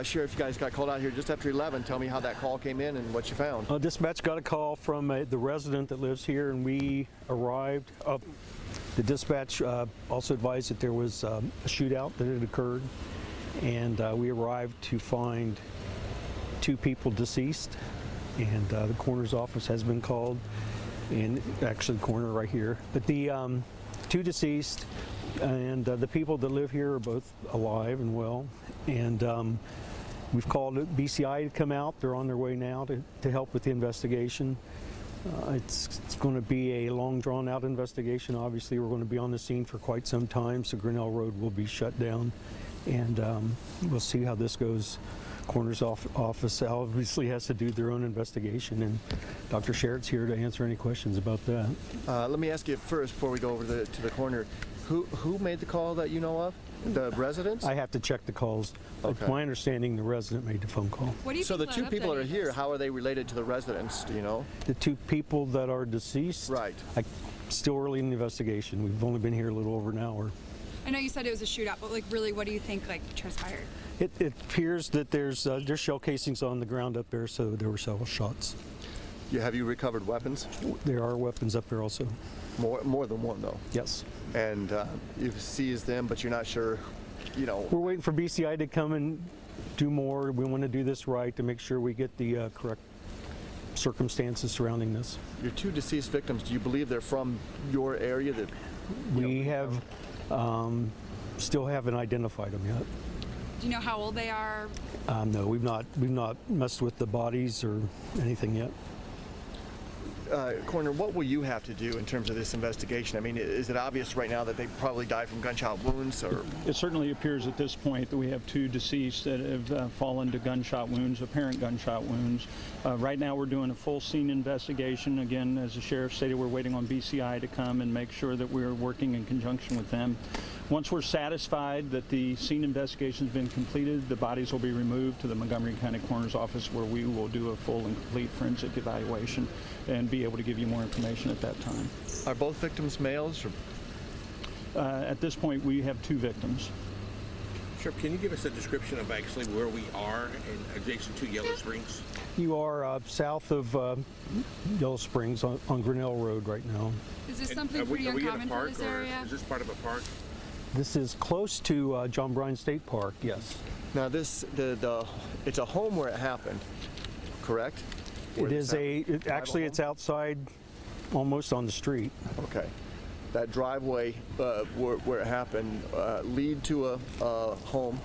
Sheriff, you guys got called out here just after 11. Tell me how that call came in and what you found. Dispatch got a call from the resident that lives here, and we arrived. The dispatch also advised that there was a shootout that had occurred, and we arrived to find 2 people deceased, and the coroner's office has been called, and actually the coroner right here. But the 2 deceased, and the people that live here are both alive and well, and we've called BCI to come out. They're on their way now to help with the investigation. It's going to be a long, drawn-out investigation. Obviously, we're going to be on the scene for quite some time, so Grinnell Road will be shut down, and we'll see how this goes. Coroner's office obviously has to do their own investigation, and Dr. Sherritt's here to answer any questions about that. Let me ask you first, before we go over to the coroner, who made the call that you know of? The residents? I have to check the calls. Okay. It's my understanding the resident made the phone call. What do you so the 2 people that are here, how are they related to the residents, do you know? The 2 people that are deceased? Right. Still early in the investigation. We've only been here a little over an hour. I know you said it was a shootout, but like really, what do you think transpired? It appears that there's shell casings on the ground up there, so there were several shots. Have you recovered weapons? There are weapons up there also. More than one, though? Yes. And you've seized them, but you're not sure, you know. We're waiting for BCI to come and do more. We want to do this right to make sure we get the correct circumstances surrounding this. Your 2 deceased victims, do you believe they're from your area? That we have still haven't identified them yet. Do you know how old they are? No, we've not messed with the bodies or anything yet. Coroner, what will you have to do in terms of this investigation? I mean, is it obvious right now that they probably died from gunshot wounds? Or it certainly appears at this point that we have 2 deceased that have fallen to gunshot wounds, apparent gunshot wounds. Right now we're doing a full scene investigation. Again, as the sheriff stated, we're waiting on BCI to come and make sure that we're working in conjunction with them. Once we're satisfied that the scene investigation has been completed, the bodies will be removed to the Montgomery County Coroner's Office, where we will do a full and complete forensic evaluation and be able to give you more information at that time. Are both victims males? Or? At this point, we have 2 victims. Sheriff, can you give us a description of actually where we are in adjacent to Yellow Springs? You are south of Yellow Springs on Grinnell Road right now. Is this something pretty uncommon for this area? Is this part of a park? This is close to John Bryan State Park, yes. Now it's a home where it happened, correct? It is actually it's outside, almost on the street. Okay. That driveway where it happened lead to a home?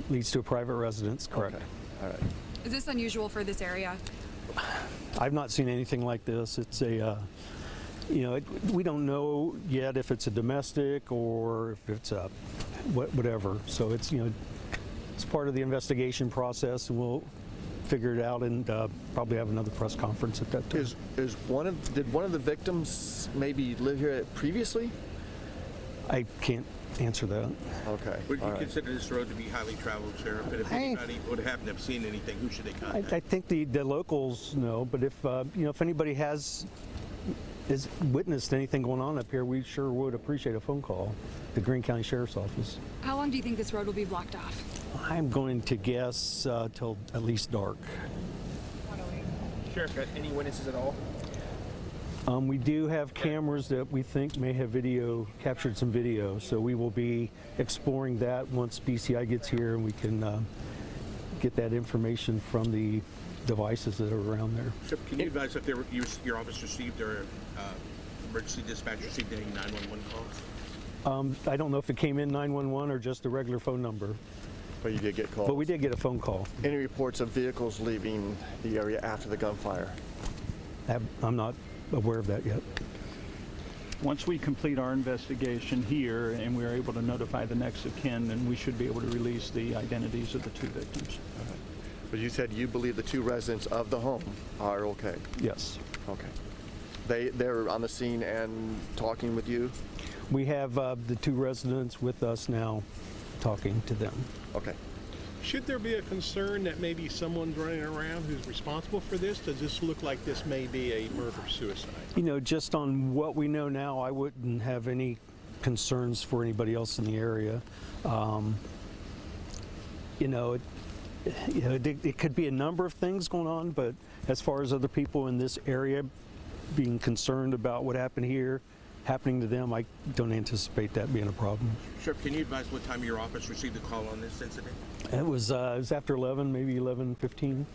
Leads to a private residence, correct. Okay. All right. Is this unusual for this area? I've not seen anything like this. It's a we don't know yet if it's a domestic or if it's a whatever. So it's it's part of the investigation process, and we'll figure it out and probably have another press conference at that time. Did one of the victims maybe live here previously? I can't answer that. Okay. Would you consider this road to be highly traveled, Sheriff? And if anybody would happen to have seen anything, who should they contact? I think the locals know, but if anybody has witnessed anything going on up here, we sure would appreciate a phone call to Greene County Sheriff's Office. How long do you think this road will be blocked off? I'm going to guess till at least dark. Sheriff, got any witnesses at all? We do have cameras that we think may have captured some video, so we will be exploring that once BCI gets here, and we can get that information from the devices that are around there. So can you advise if your office received or emergency dispatch received any 911 calls? I don't know if it came in 911 or just a regular phone number. But you did get calls? But we did get a phone call. Any reports of vehicles leaving the area after the gunfire? I'm not aware of that yet. Once we complete our investigation here and we're able to notify the next of kin, then we should be able to release the identities of the 2 victims. But you said you believe the 2 residents of the home are okay? Yes. Okay. They're on the scene and talking with you? We have the 2 residents with us now talking to them. Okay. Should there be a concern that maybe someone's running around who's responsible for this? Does this look like this may be a murder-suicide? Just on what we know now, I wouldn't have any concerns for anybody else in the area. You know, it could be a number of things going on, but as far as other people in this area being concerned about what happened here happening to them, I don't anticipate that being a problem. Sheriff, can you advise what time your office received the call on this incident? It was after 11, maybe 11:15.